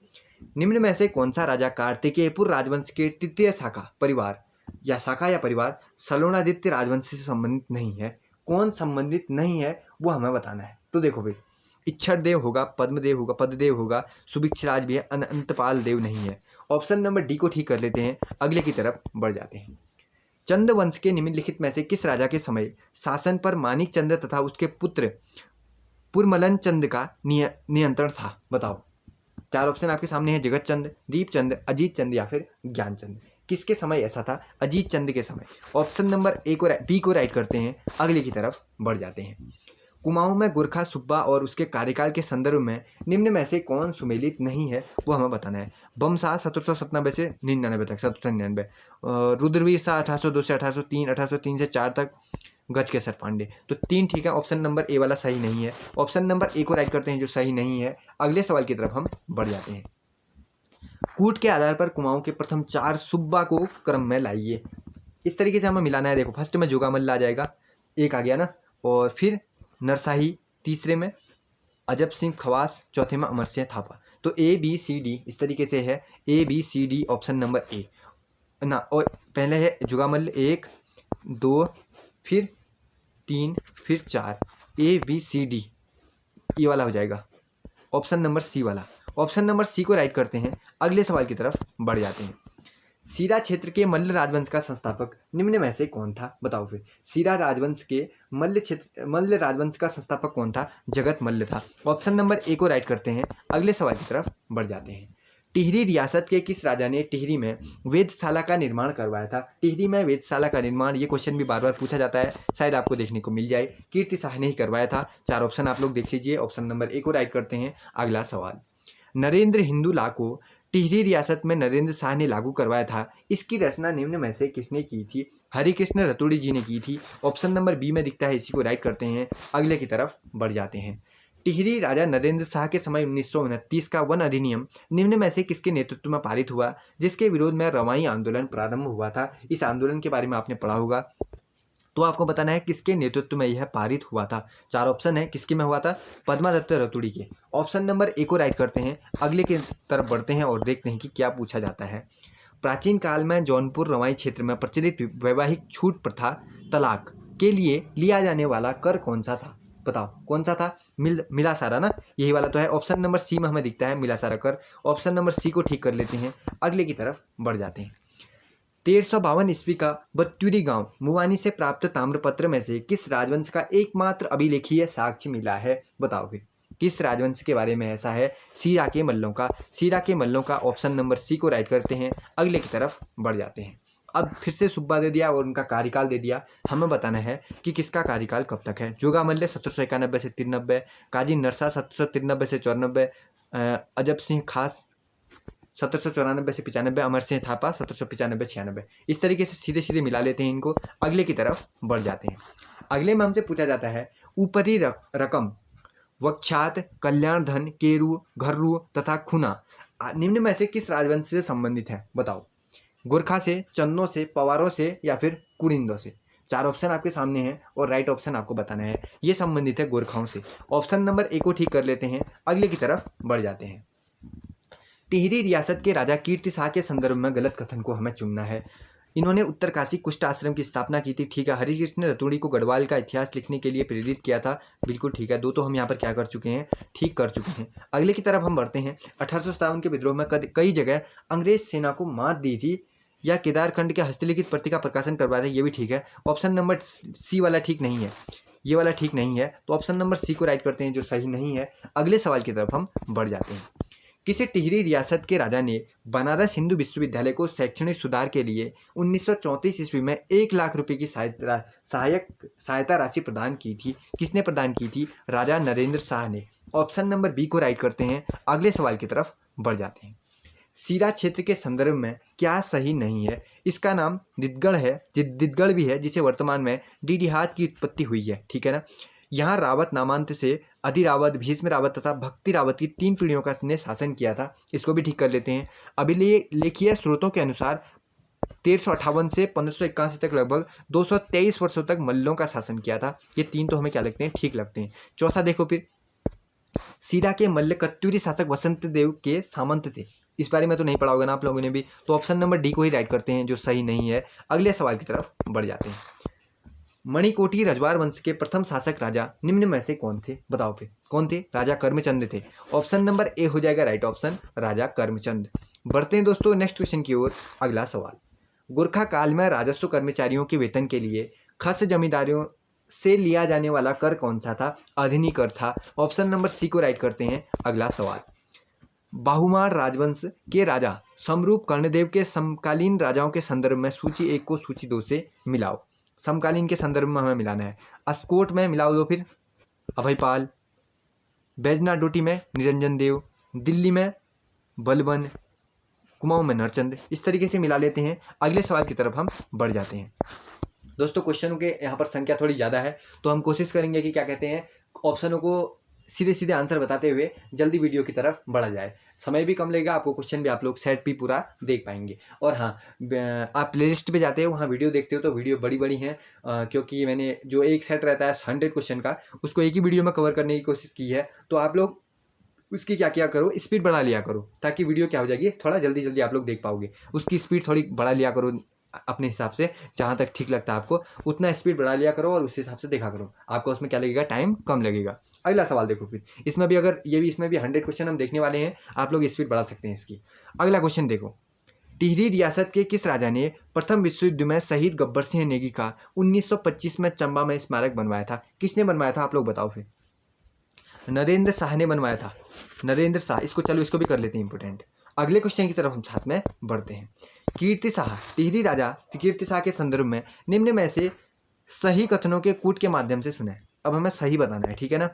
निम्न में से कौन सा राजा कार्तिकेयपुर राजवंश के तृतीय शाखा परिवार या परिवार सलोणादित्य राजवंश से संबंधित नहीं है? कौन संबंधित नहीं है वो हमें बताना है। तो देखो भाई, इच्छर देव होगा, पद्मदेव होगा, पददेव होगा, सुभिक्षराज भी है, अनंतपाल देव नहीं है। ऑप्शन नंबर डी को ठीक कर लेते हैं, अगले की तरफ बढ़ जाते हैं। चंद वंश के निम्नलिखित में से किस राजा के समय शासन पर मानिक चंद तथा उसके पुत्र पुरमलन चंद का नियंत्रण था? बताओ। चार ऑप्शन आपके सामने है, जगत चंद, दीप चंद, अजीत चंद या फिर ज्ञान चंद। किसके समय ऐसा था? अजीत चंद के समय। ऑप्शन नंबर ए को बी को राइट करते हैं, अगले की तरफ बढ़ जाते हैं। कुमाऊं में गुरखा सुब्बा और उसके कार्यकाल के संदर्भ में निम्न में से कौन सुमेलित नहीं है, वो हमें बताना है। बमशाह 1797 से 99 तक, 1799, रुद्रवीर शाह 1802 से 1803, 1803 से 4 तक, गजकेसर पांडे। तो 3 ठीक है, ऑप्शन नंबर ए वाला सही नहीं है। ऑप्शन नंबर ए को राइट करते हैं जो सही नहीं है। अगले सवाल की तरफ हम बढ़ जाते हैं। कूट के आधार पर कुमाऊं के प्रथम 4 सुब्बा को क्रम में लाइए। इस तरीके से हमें मिलाना है। देखो, फर्स्ट में जोगामल्ल आ जाएगा, एक आ गया ना, और फिर नरशाही तीसरे में, अजब सिंह खवास चौथे में, अमर सिंह थापा। तो ए बी सी डी इस तरीके से है, A B C D option number A ना। और पहले है जुगामल्ल 1 2 फिर 3 फिर 4, ए बी सी डी ये वाला हो जाएगा, ऑप्शन नंबर सी वाला। ऑप्शन नंबर सी को राइट करते हैं, अगले सवाल की तरफ बढ़ जाते हैं। सीरा क्षेत्र के मल्ल राजवंश का संस्थापक निम्न में से कौन था? बताओ फिर। सीरा राजवंश के मल्ल राजवंश का संस्थापक कौन था? जगत मल्ल था। ऑप्शन नंबर ए को राइट करते हैं, अगले सवाल की तरफ बढ़ जाते हैं। टिहरी रियासत के किस राजा ने टिहरी में वेधशाला का निर्माण करवाया था? टिहरी में वेधशाला का निर्माण, ये क्वेश्चन भी बार बार पूछा जाता है, शायद आपको देखने को मिल जाए। कीर्ति शाह ने ही करवाया था। 4 ऑप्शन आप लोग देख लीजिए, ऑप्शन नंबर ए को राइट करते हैं, अगला सवाल। नरेंद्र हिंदुला को टिहरी रियासत में नरेंद्र शाह ने लागू करवाया था, इसकी रचना निम्न में से किसने की थी? हरिकृष्ण रतुड़ी जी ने की थी। ऑप्शन नंबर बी में दिखता है, इसी को राइट करते हैं, अगले की तरफ बढ़ जाते हैं। टिहरी राजा नरेंद्र शाह के समय 1929 का वन अधिनियम निम्न में से किसके नेतृत्व में पारित हुआ, जिसके विरोध में रवाई आंदोलन प्रारंभ हुआ था? इस आंदोलन के बारे में आपने पढ़ा होगा, तो आपको बताना है किसके नेतृत्व में यह पारित हुआ था। 4 ऑप्शन है, किसके में हुआ था? पद्मादत्त रतुड़ी के। ऑप्शन नंबर ए को राइट करते हैं, अगले की तरफ बढ़ते हैं और देखते हैं कि क्या पूछा जाता है। प्राचीन काल में जौनपुर रवाई क्षेत्र में प्रचलित वैवाहिक छूट प्रथा तलाक के लिए लिया जाने वाला कर कौन सा था? बताओ कौन सा था? मिला सारा ना, यही वाला तो है। ऑप्शन नंबर सी में हमें दिखता है मिला सारा कर। ऑप्शन नंबर सी को ठीक कर लेते हैं, अगले की तरफ बढ़ जाते हैं। 1352 ईस्वी का बत्यूरी गांव मुवानी से प्राप्त ताम्रपत्र में से किस राजवंश का एकमात्र अभिलेखीय साक्ष्य मिला है? बताओ फिर, किस राजवंश के बारे में ऐसा है? सीरा के मल्लों का। सीरा के मल्लों का, ऑप्शन नंबर सी को राइट करते हैं, अगले की तरफ बढ़ जाते हैं। अब फिर से सुब्बा दे दिया और उनका कार्यकाल दे दिया, हमें बताना है कि किसका कार्यकाल कब तक है। जोगामल्ल 1791 से 93, काजी नरसा 1793 से 94, अजब सिंह खास 1794 से 95, अमर सिंह थापा 1795 96। इस तरीके से सीधे सीधे मिला लेते हैं इनको, अगले की तरफ बढ़ जाते हैं। अगले में हमसे पूछा जाता है, ऊपरी रकम वक्षात, कल्याण धन, केरू, घर्रू तथा खुना निम्न में से किस राजवंश से संबंधित है? बताओ। गोरखा से, चन्नों से, पवारों से या फिर कुड़िंदों से। 4 ऑप्शन आपके सामने हैं और राइट ऑप्शन आपको बताना है। ये संबंधित है गोरखाओं से। ऑप्शन नंबर ए को ठीक कर लेते हैं, अगले की तरफ बढ़ जाते हैं। टिहरी रियासत के राजा कीर्ति शाह के संदर्भ में गलत कथन को हमें चुनना है। इन्होंने उत्तरकाशी कुष्ठ आश्रम की स्थापना की थी, ठीक है। हरिकृष्ण रतुड़ी को गढ़वाल का इतिहास लिखने के लिए प्रेरित किया था, बिल्कुल ठीक है। 2 तो हम यहाँ पर क्या कर चुके हैं, ठीक कर चुके हैं। अगले की तरफ हम बढ़ते हैं। 1857 के विद्रोह में कई जगह अंग्रेज सेना को मात दी थी या केदारखंड के हस्तलिखित प्रति का प्रकाशन करवाया था, ये भी ठीक है। ऑप्शन नंबर सी वाला ठीक नहीं है, ये वाला ठीक नहीं है, तो ऑप्शन नंबर सी को राइट करते हैं जो सही नहीं है। अगले सवाल की तरफ हम बढ़ जाते हैं। किसी टिहरी रियासत के राजा ने बनारस हिंदू विश्वविद्यालय को शैक्षणिक सुधार के लिए 1934 ईस्वी में 1 लाख रुपए की सहायता राशि प्रदान की थी? किसने प्रदान की थी? राजा नरेंद्र शाह ने। ऑप्शन नंबर बी को राइट करते हैं, अगले सवाल की तरफ बढ़ जाते हैं। सीरा क्षेत्र के संदर्भ में क्या सही नहीं है? इसका नाम दिदगढ़ है, दिदगढ़ भी है, जिसे वर्तमान में डीडीहात की उत्पत्ति हुई है, ठीक है ना। यहाँ रावत नामांत से अधिरावत, भीष्म रावत तथा भक्ति रावत की 3 पीढ़ियों का ने शासन किया था, इसको भी ठीक कर लेते हैं। अभिलेखीय स्रोतों के अनुसार 1358 से 1581 तक लगभग 223 वर्षों तक मल्लों का शासन किया था। ये 3 तो हमें क्या लगते हैं, ठीक लगते हैं। चौथा देखो फिर, सीरा के मल्ल कत्यूरी शासक वसंत देव के सामंत थे, इस बारे में तो नहीं पढ़ा होगा ना आप लोगों ने भी, तो ऑप्शन नंबर डी को ही राइट करते हैं जो सही नहीं है। अगले सवाल की तरफ बढ़ जाते हैं। मणिकोटी रजवार वंश के प्रथम शासक राजा निम्न में से कौन थे? बताओ फिर कौन थे? राजा कर्मचंद थे। ऑप्शन नंबर ए हो जाएगा राइट ऑप्शन, राजा कर्मचंद। बढ़ते हैं दोस्तों नेक्स्ट क्वेश्चन की ओर। अगला सवाल, गोरखा काल में राजस्व कर्मचारियों के वेतन के लिए खस जमींदारियों से लिया जाने वाला कर कौन सा था? अधिनी कर था। ऑप्शन नंबर सी को राइट करते हैं। अगला सवाल, बाहुमार राजवंश के राजा समरूप कर्णदेव के समकालीन राजाओं के संदर्भ में सूची 1 को सूची 2 से मिलाओ। समकालीन के संदर्भ में हमें मिलाना है। अस्कोट में मिलाओ दो, फिर अभयपाल, बैजनाडोटी में निरंजन देव, दिल्ली में बलबन, कुमाऊं में नरचंद। इस तरीके से मिला लेते हैं। अगले सवाल की तरफ हम बढ़ जाते हैं। दोस्तों क्वेश्चनों के यहाँ पर संख्या थोड़ी ज़्यादा है, तो हम कोशिश करेंगे कि क्या कहते हैं, ऑप्शनों को सीधे सीधे आंसर बताते हुए जल्दी वीडियो की तरफ बढ़ा जाए। समय भी कम लगेगा, आपको क्वेश्चन भी आप लोग सेट भी पूरा देख पाएंगे। और हाँ, आप प्लेलिस्ट पे जाते हो, वहाँ वीडियो देखते हो तो वीडियो बड़ी बड़ी हैं, क्योंकि मैंने जो एक सेट रहता है 100 क्वेश्चन का, उसको एक ही वीडियो में कवर करने की कोशिश की है। तो आप लोग उसकी क्या क्या करो, स्पीड बढ़ा लिया करो, ताकि वीडियो क्या हो जाएगी, थोड़ा जल्दी जल्दी आप लोग देख पाओगे। उसकी स्पीड थोड़ी बढ़ा लिया करो अपने हिसाब से, जहाँ तक ठीक लगता है आपको उतना स्पीड बढ़ा लिया करो और उस हिसाब से देखा करो। आपको उसमें क्या लगेगा, टाइम कम लगेगा। अगला सवाल देखो, फिर इसमें भी अगर इसमें भी 100 क्वेश्चन हम देखने वाले हैं, आप लोग स्पीड बढ़ा सकते हैं इसकी। अगला क्वेश्चन देखो, टिहरी रियासत के किस राजा ने प्रथम विश्व युद्ध में शहीद गब्बर सिंह नेगी का 1925 में चंबा में स्मारक बनवाया था? किसने बनवाया था, आप लोग बताओ फिर। नरेंद्र शाह ने बनवाया था। नरेंद्र शाह, इसको चलो इसको भी कर लेते हैं इंपोर्टेंट। अगले क्वेश्चन की तरफ हम साथ में बढ़ते हैं। कीर्ति शाह, टिहरी राजा कीर्ति शाह के संदर्भ में निम्न में से सही कथनों के कूट के माध्यम से सुने। अब हमें सही बताना है, ठीक है ना,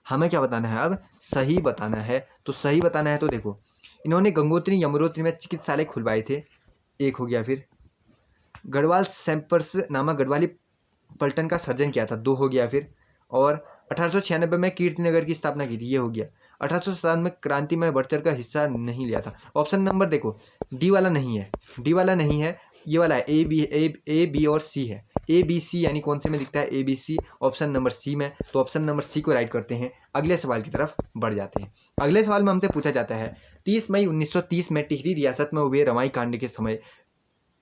हमें क्या बताना है, अब सही बताना है। तो सही बताना है तो देखो, इन्होंने गंगोत्री यमुनोत्री में चिकित्सालय खुलवाए थे, एक हो गया। फिर गढ़वाल सैंपर्स नामक गढ़वाली पलटन का सर्जन किया था, 2 हो गया। फिर और 1896 में कीर्तिनगर की स्थापना की थी, ये हो गया। 1857 में क्रांति में बढ़ चढ़ कर हिस्सा नहीं लिया था। ऑप्शन नंबर देखो, डी वाला नहीं है, डी वाला नहीं है, ये वाला है, ए बी और सी है। ए बी सी यानी कौन से में दिखता है, A B C, option number C में। तो ऑप्शन नंबर सी को राइट करते हैं। अगले सवाल की तरफ बढ़ जाते हैं। अगले सवाल में हमसे पूछा जाता है, 30 मई 1930 में टिहरी रियासत में हुए रवाई कांड के समय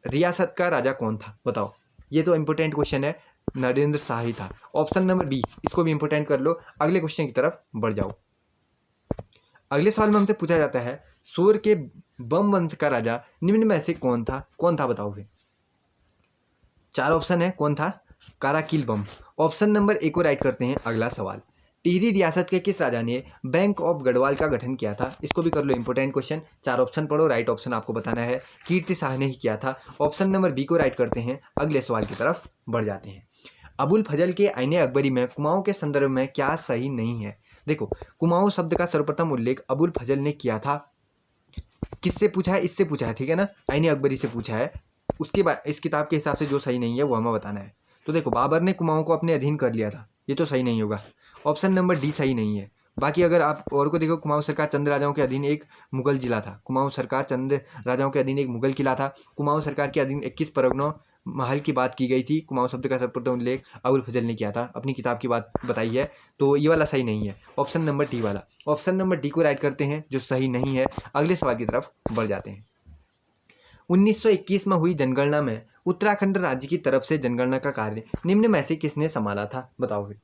रियासत का राजा कौन था, बताओ। ये तो इंपॉर्टेंट क्वेश्चन है, नरेंद्र शाह ही था। ऑप्शन नंबर बी, इसको भी इंपॉर्टेंट कर लो। अगले क्वेश्चन की तरफ बढ़ जाओ। अगले सवाल में हमसे पूछा जाता है, सूर के बम वंश का राजा निम्न में से कौन था, बताओ फिर। 4 ऑप्शन है, कौन था, काराकील बम। ऑप्शन नंबर ए को राइट करते हैं। अगला सवाल, टिहरी रियासत के किस राजा ने बैंक ऑफ गढ़वाल का गठन किया था? इसको भी कर लो, इंपॉर्टेंट क्वेश्चन। 4 ऑप्शन पढ़ो, राइट ऑप्शन आपको बताना है। कीर्ति शाह ने ही किया था। ऑप्शन नंबर बी को राइट करते हैं। अगले सवाल की तरफ बढ़ जाते हैं। अबुल फजल के आईने अकबरी में कुमाऊं के संदर्भ में क्या सही नहीं है? देखो, कुमाऊं शब्द का सर्वप्रथम उल्लेख अबुल फजल ने किया था। किससे पूछा है, इससे पूछा है, ठीक है ना, आईने अकबरी से पूछा है। उसके बाद इस किताब के हिसाब से जो सही नहीं है वो हमें बताना है। तो देखो, बाबर ने कुमाऊं को अपने अधीन कर लिया था, ये तो सही नहीं होगा। ऑप्शन नंबर डी सही नहीं है। बाकी अगर आप और को देखो, कुमाऊं सरकार चंद राजाओं के अधीन एक मुगल जिला था। कुमाऊं सरकार चंद राजाओं के अधीन एक मुगल किला था। कुमाऊं सरकार के अधीन 21 परगनों महल की बात की गई थी। कुमाऊं शब्द का सर्वप्रथम उल्लेख अबुल फजल ने किया था, अपनी किताब की बात बताई है। तो ये वाला सही नहीं है, ऑप्शन नंबर डी वाला। ऑप्शन नंबर डी को राइट करते हैं, जो सही नहीं है। अगले सवाल की तरफ बढ़ जाते हैं। 1921 में हुई जनगणना में उत्तराखंड राज्य की तरफ से जनगणना का कार्य निम्न में से किसने संभाला था, बताओ फिर।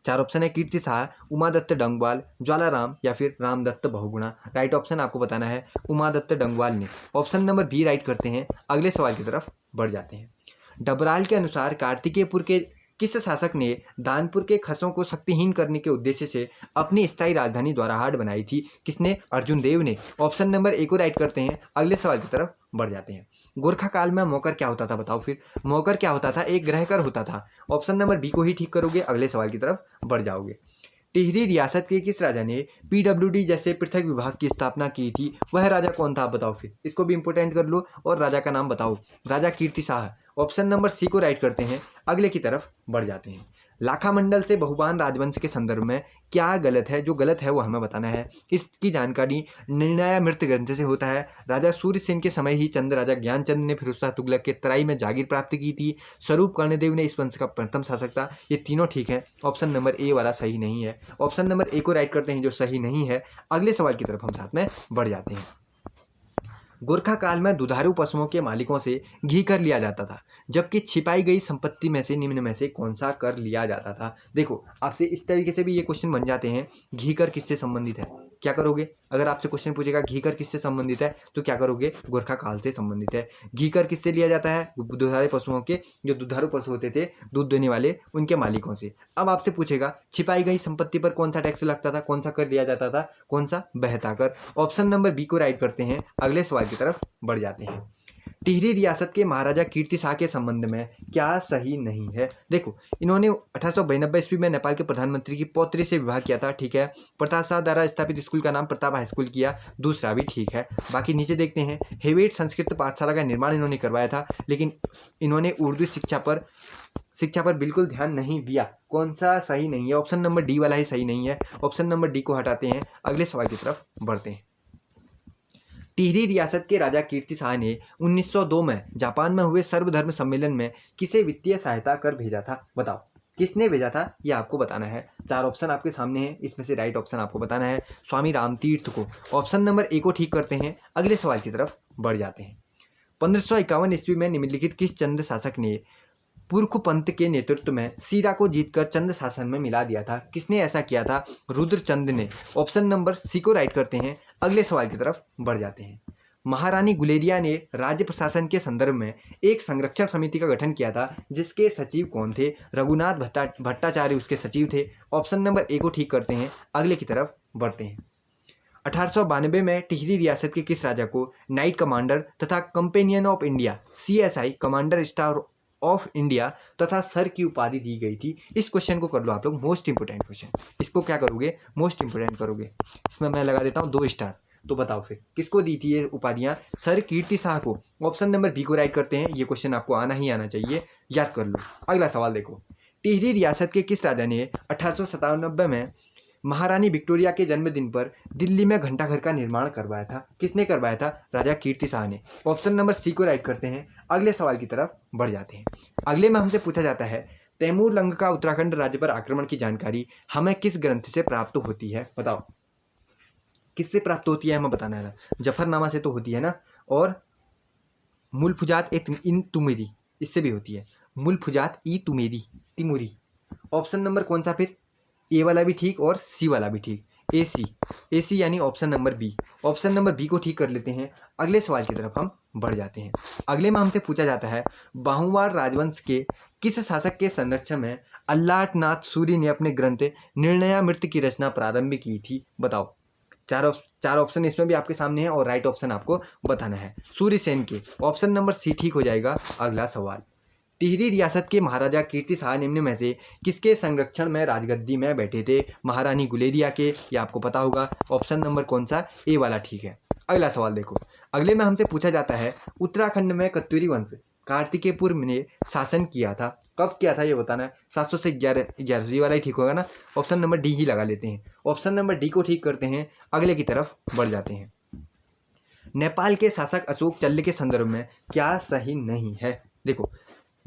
4 ऑप्शन है, कीर्ति शाह, उमादत्त डंगवाल, ज्वालाराम या फिर रामदत्त बहुगुणा। राइट ऑप्शन आपको बताना है, उमादत्त डंगवाल ने। ऑप्शन नंबर बी राइट करते हैं। अगले सवाल की तरफ बढ़ जाते हैं। डबराल के अनुसार कार्तिकेयपुर के किस शासक ने दानपुर के खसों को शक्तिहीन करने के उद्देश्य से अपनी स्थायी राजधानी द्वाराहाट बनाई थी? किसने, अर्जुन देव ने। ऑप्शन नंबर ए को राइट करते हैं। अगले सवाल की तरफ बढ़ जाते हैं। गोरखा काल में मौकर क्या होता था, बताओ फिर। मौकर क्या होता था, एक ग्रहकर होता था। ऑप्शन नंबर बी को ही ठीक करोगे, अगले सवाल की तरफ बढ़ जाओगे। टिहरी रियासत के किस राजा ने पीडब्ल्यूडी जैसे पृथक विभाग की स्थापना की थी? वह राजा कौन था, बताओ फिर। इसको भी इंपोर्टेंट कर लो और राजा का नाम बताओ। राजा कीर्ति शाह। ऑप्शन नंबर सी को राइट करते हैं। अगले की तरफ बढ़ जाते हैं। लाखा मंडल से बहुबान राजवंश के संदर्भ में क्या गलत है? जो गलत है वो हमें बताना है। इसकी जानकारी निर्णयामृत ग्रंथ से होता है। राजा सूर्यसेन के समय ही चंद राजा ज्ञानचंद ने फिरोज शाह तुगलक के तराई में जागीर प्राप्त की थी। स्वरूप कर्णदेव ने इस वंश का प्रथम शासक था। ये तीनों ठीक है, ऑप्शन नंबर ए वाला सही नहीं है। ऑप्शन नंबर ए को राइट करते हैं, जो सही नहीं है। अगले सवाल की तरफ हम साथ में बढ़ जाते हैं। गोरखा काल में दुधारू पशुओं के मालिकों से घी कर लिया जाता था, जबकि छिपाई गई संपत्ति में से निम्न में से कौन सा कर लिया जाता था? देखो, आपसे इस तरीके से भी ये क्वेश्चन बन जाते हैं, घी कर किससे संबंधित है? क्या करोगे? अगर आपसे क्वेश्चन पूछेगा घीकर किससे संबंधित है तो क्या करोगे? गोरखा काल से संबंधित है। घीकर किससे लिया जाता है? दुधारू पशुओं के, जो दुधारू पशु होते थे दूध देने वाले, उनके मालिकों से। अब आपसे पूछेगा छिपाई गई संपत्ति पर कौन सा टैक्स लगता था, कौन सा कर लिया जाता था? कौन सा? बहता कर। ऑप्शन नंबर बी को राइट करते हैं, अगले सवाल की तरफ बढ़ जाते हैं। टिहरी रियासत के महाराजा कीर्ति शाह के संबंध में क्या सही नहीं है? देखो, इन्होंने 1892 ईस्वी में नेपाल के प्रधानमंत्री की पौत्री से विवाह किया था, ठीक है। प्रताप शाह द्वारा स्थापित स्कूल का नाम प्रताप हाई स्कूल किया, दूसरा भी ठीक है। बाकी नीचे देखते हैं, हेवेट संस्कृत पाठशाला का निर्माण इन्होंने करवाया था, लेकिन इन्होंने उर्दू शिक्षा पर बिल्कुल ध्यान नहीं दिया। कौन सा सही नहीं है? ऑप्शन नंबर डी वाला ही सही नहीं है। ऑप्शन नंबर डी को हटाते हैं, अगले सवाल की तरफ बढ़ते हैं। टिहरी रियासत के राजा कीर्ति शाह ने 1902 में जापान में हुए सर्वधर्म सम्मेलन में किसे वित्तीय सहायता कर भेजा था? बताओ, किसने भेजा था? ये आपको बताना है। 4 ऑप्शन आपके सामने हैं, इसमें से राइट ऑप्शन आपको बताना है। स्वामी रामतीर्थ को। ऑप्शन नंबर ए को ठीक करते हैं, अगले सवाल की तरफ बढ़ जाते हैं। 1551 ईस्वी में निम्नलिखित किस चंद शासक ने पुरखु पंत के नेतृत्व में सीरा को जीतकर चंद शासन में मिला दिया था? किसने ऐसा किया था? रुद्रचंद ने। ऑप्शन नंबर सी को राइट करते हैं, अगले सवाल की तरफ बढ़ जाते हैं। महारानी गुलेरिया ने राज्य प्रशासन के संदर्भ में एक संरक्षण समिति का गठन किया था, जिसके सचिव कौन थे? रघुनाथ भट्टाचार्य उसके सचिव थे। ऑप्शन नंबर ए को ठीक करते हैं, अगले की तरफ बढ़ते हैं। 1892 में टिहरी रियासत के किस राजा को नाइट कमांडर तथा companion of India CSI commander star of India तथा सर की उपाधि दी गई थी? इस क्वेश्चन को कर लो आप लोग, मोस्ट इंपोर्टेंट क्वेश्चन। इसको क्या करोगे? मोस्ट इंपोर्टेंट करोगे। इसमें मैं लगा देता हूँ 2 स्टार। तो बताओ फिर किसको दी थी ये उपाधियां? सर कीर्ति शाह को। ऑप्शन नंबर बी को राइट करते हैं, ये क्वेश्चन आपको आना ही आना चाहिए, याद कर लो। अगला सवाल देखो, टिहरी रियासत के किस राजा ने 1897 में महारानी विक्टोरिया के जन्मदिन पर दिल्ली में घंटाघर का निर्माण करवाया था? किसने करवाया था? राजा कीर्ति शाह ने। ऑप्शन नंबर सी को राइट करते हैं, अगले सवाल की तरफ बढ़ जाते हैं। अगले में हमसे पूछा जाता है, तैमूर लंग का उत्तराखंड राज्य पर आक्रमण की जानकारी हमें किस ग्रंथ से प्राप्त होती है? बताओ, किससे प्राप्त होती है? हमें बताना है। जफरनामा से तो होती है ना, और मुलफुजात इन तुमेरी, इससे भी होती है। मुलफुजात ई तुमेरी, तिमुरी। ऑप्शन नंबर कौन सा फिर? ए वाला भी ठीक और सी वाला भी ठीक। ए सी यानी option number B. Option number B को ठीक कर लेते हैं, अगले सवाल की तरफ हम बढ़ जाते हैं। अगले में हमसे पूछा जाता है, बाहुवाड़ राजवंश के किस शासक के संरक्षण में अल्लाहनाथ सूरी ने अपने ग्रंथ निर्णयामृत की रचना प्रारंभ की थी? बताओ, चार ऑप्शन इसमें भी आपके सामने है और राइट ऑप्शन आपको बताना है। सूर्यसेन के। ऑप्शन नंबर सी ठीक हो जाएगा। अगला सवाल, टिहरी रियासत के महाराजा कीर्ति शाह निम्न में से किसके संरक्षण में राजगद्दी में बैठे थे? महारानी गुलेरिया के, ये आपको पता होगा। ऑप्शन नंबर कौन सा? ए वाला ठीक है। अगला सवाल देखो, अगले में हमसे पूछा जाता है, उत्तराखंड में कत्यूरी वंश कार्तिकेयपुर ने शासन किया था, कब किया था ये बताना है। 700 से 11 वाला ही ठीक होगा ना। ऑप्शन नंबर डी ही लगा लेते हैं, ऑप्शन नंबर डी को ठीक करते हैं, अगले की तरफ बढ़ जाते हैं। नेपाल के शासक अशोक चल्ल के संदर्भ में क्या सही नहीं है? देखो,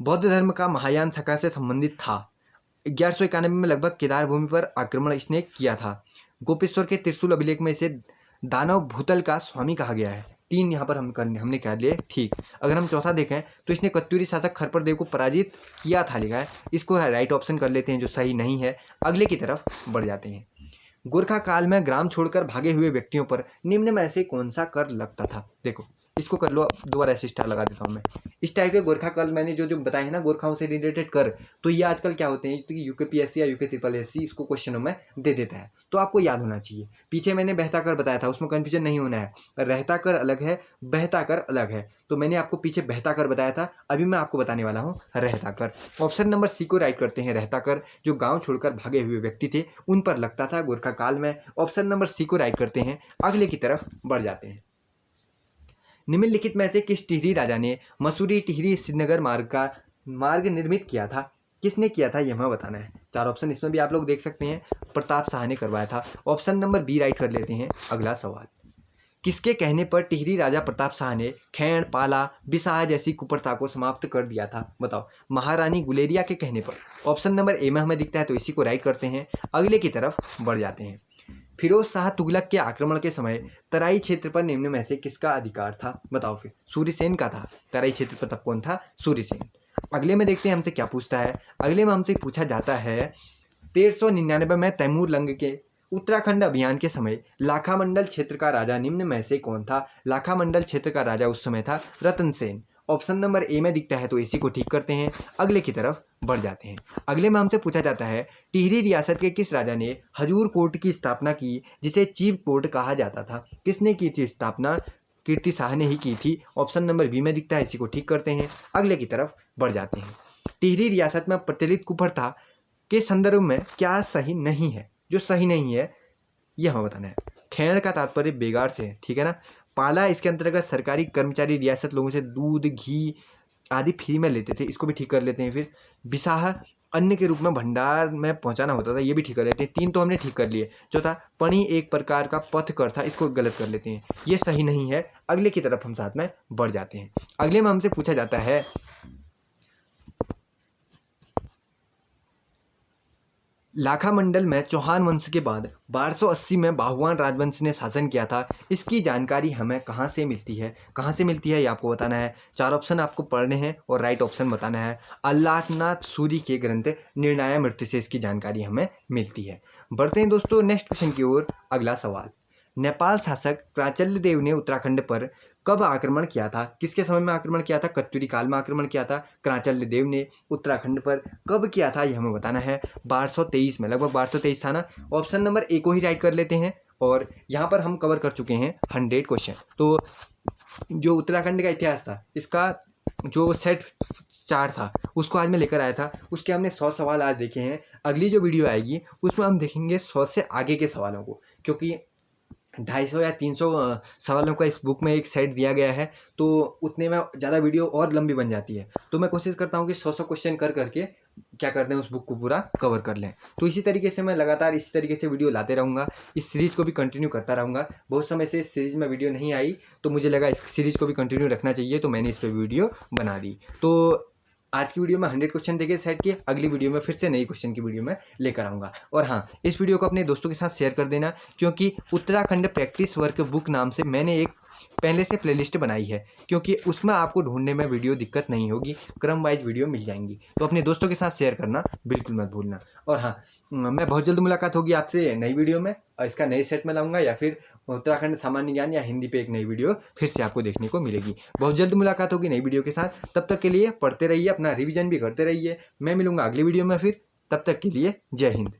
बौद्ध धर्म का महायान शाखा से संबंधित था। 1191 में लगभग केदार भूमि पर आक्रमण इसने किया था। गोपेश्वर के त्रिशूल अभिलेख में इसे दानव भूतल का स्वामी कहा गया है। 3 यहाँ पर हमने कह लिए ठीक। अगर हम चौथा देखें तो इसने कत्यूरी शासक खरपरदेव को पराजित किया था, लिखा है। इसको राइट ऑप्शन कर लेते हैं, जो सही नहीं है। अगले की तरफ बढ़ जाते हैं। गोरखा काल में ग्राम छोड़कर भागे हुए व्यक्तियों पर निम्न में से कौन सा कर लगता था? देखो, इसको कर लो, दोबारा ऐसे स्टार लगा देता हूँ मैं। इस टाइप के गोरखा काल मैंने जो बताए हैं ना, गोरखाओं से रिलेटेड कर, तो ये आजकल क्या होते हैं, तो UKPSC या UKSSC इसको क्वेश्चनों में दे देता है, तो आपको याद होना चाहिए। पीछे मैंने बहता कर बताया था, उसमें कन्फ्यूजन नहीं होना है। रहता कर अलग है, बहता कर अलग है। तो मैंने आपको पीछे बहता कर बताया था, अभी मैं आपको बताने वाला हूँ रहता कर। ऑप्शन नंबर सी को राइट करते हैं, रहता कर जो गाँव छोड़कर भागे हुए व्यक्ति थे उन पर लगता था गोरखा काल में। ऑप्शन नंबर सी को राइट करते हैं, अगले की तरफ बढ़ जाते हैं। निम्नलिखित में से किस टिहरी राजा ने मसूरी टिहरी श्रीनगर मार्ग निर्मित किया था? किसने किया था, यह हमें बताना है। 4 ऑप्शन इसमें भी आप लोग देख सकते हैं, प्रताप शाह ने करवाया था। ऑप्शन नंबर बी राइट कर लेते हैं, अगला सवाल, किसके कहने पर टिहरी राजा प्रताप शाह ने खैण, पाला, बिसाह जैसी कुप्रथा को समाप्त कर दिया था? बताओ, महारानी गुलेरिया के कहने पर। ऑप्शन नंबर ए में हमें दिखता है, तो इसी को राइट करते हैं, अगले की तरफ बढ़ जाते हैं। फिरोज शाह तुगलक के आक्रमण के समय तराई क्षेत्र पर निम्न में से किसका अधिकार था? बताओ फिर। सूर्यसेन का था। तराई क्षेत्र पर तब कौन था? सूर्यसेन। अगले में देखते हैं हमसे क्या पूछता है। अगले में हमसे पूछा जाता है, 1399 में तैमूर लंग के उत्तराखंड अभियान के समय लाखामंडल क्षेत्र का राजा निम्न में से कौन था? लाखामंडल क्षेत्र का राजा उस समय था रतन सेन। ऑप्शन नंबर ए में दिखता है तो इसी को ठीक करते हैं, अगले की तरफ बढ़ जाते हैं। अगले में हमसे पूछा जाता है टिहरी रियासत के किस राजा ने हजूर कोर्ट की स्थापना की जिसे चीफ कोर्ट कहा जाता था? किसने की थी स्थापना? कीर्ति शाह ने ही की थी। ऑप्शन नंबर बी में दिखता है, इसी को ठीक करते हैं, अगले की तरफ बढ़ जाते हैं। टिहरी रियासत में प्रचलित कुप्रथा के संदर्भ में क्या सही नहीं है? जो सही नहीं है यह हमें बताना है। खैर का तात्पर्य बेगार से है, ठीक है ना। पाला, इसके अंतर्गत सरकारी कर्मचारी रियासत लोगों से दूध घी आदि फ्री में लेते थे, इसको भी ठीक कर लेते हैं। फिर बिसाह, अन्न के रूप में भंडार में पहुंचाना होता था, ये भी ठीक कर लेते हैं। 3 तो हमने ठीक कर लिए। चौथा, पणी एक प्रकार का पथकर था, इसको गलत कर लेते हैं, ये सही नहीं है, अगले की तरफ हम साथ में बढ़ जाते हैं। अगले में हमसे पूछा जाता है लाखामंडल में चौहान वंश के बाद 1280 में बाहुआन राजवंश ने शासन किया था, इसकी जानकारी हमें कहाँ से मिलती है? कहाँ से मिलती है ये आपको बताना है। 4 ऑप्शन आपको पढ़ने हैं और राइट ऑप्शन बताना है। अल्लाहनाथ सूरी के ग्रंथ निर्णयामृत से इसकी जानकारी हमें मिलती है। बढ़ते हैं दोस्तों नेक्स्ट क्वेश्चन की ओर। अगला सवाल, नेपाल शासक प्राचल्य देव ने उत्तराखंड पर कब आक्रमण किया था? किसके समय में आक्रमण किया था? कत्यूरी काल में आक्रमण किया था क्रांचल्य देव ने उत्तराखंड पर। कब किया था ये हमें बताना है। 1223 में, लगभग 1223 था ना। ऑप्शन नंबर ए को ही राइट कर लेते हैं और यहाँ पर हम कवर कर चुके हैं 100 क्वेश्चन। तो जो उत्तराखंड का इतिहास था इसका जो सेट 4 था उसको आज मैं लेकर आया था, उसके हमने 100 सवाल आज देखे हैं। अगली जो वीडियो आएगी उसमें हम देखेंगे 100 से आगे के सवालों को, क्योंकि 250 या 300 सवालों का इस बुक में एक सेट दिया गया है, तो उतने में ज़्यादा वीडियो और लंबी बन जाती है। तो मैं कोशिश करता हूँ कि 100 क्वेश्चन कर करके क्या करते हैं उस बुक को पूरा कवर कर लें। तो इसी तरीके से मैं लगातार इसी तरीके से वीडियो लाते रहूँगा, इस सीरीज़ को भी कंटिन्यू करता रहूँगा। बहुत समय से इस सीरीज़ में वीडियो नहीं आई तो मुझे लगा इस सीरीज़ को भी कंटिन्यू रखना चाहिए, तो मैंने इस पर वीडियो बना दी। तो आज की वीडियो में 100 क्वेश्चन देके सेट किए, अगली वीडियो में फिर से नई क्वेश्चन की वीडियो में लेकर आऊँगा। और हाँ, इस वीडियो को अपने दोस्तों के साथ शेयर कर देना, क्योंकि उत्तराखंड प्रैक्टिस वर्क बुक नाम से मैंने एक पहले से प्लेलिस्ट बनाई है, क्योंकि उसमें आपको ढूंढने में वीडियो दिक्कत नहीं होगी, क्रम वाइज वीडियो मिल जाएंगी। तो अपने दोस्तों के साथ शेयर करना बिल्कुल मत भूलना। और हाँ, मैं बहुत जल्द मुलाकात होगी आपसे नई वीडियो में, और इसका नए सेट में लाऊंगा, या फिर उत्तराखंड सामान्य ज्ञान या हिंदी पे एक नई वीडियो फिर से आपको देखने को मिलेगी। बहुत जल्द मुलाकात होगी नई वीडियो के साथ। तब तक के लिए पढ़ते रहिए, अपना रिवीजन भी करते रहिए। मैं मिलूंगा अगली वीडियो में फिर, तब तक के लिए जय हिंद।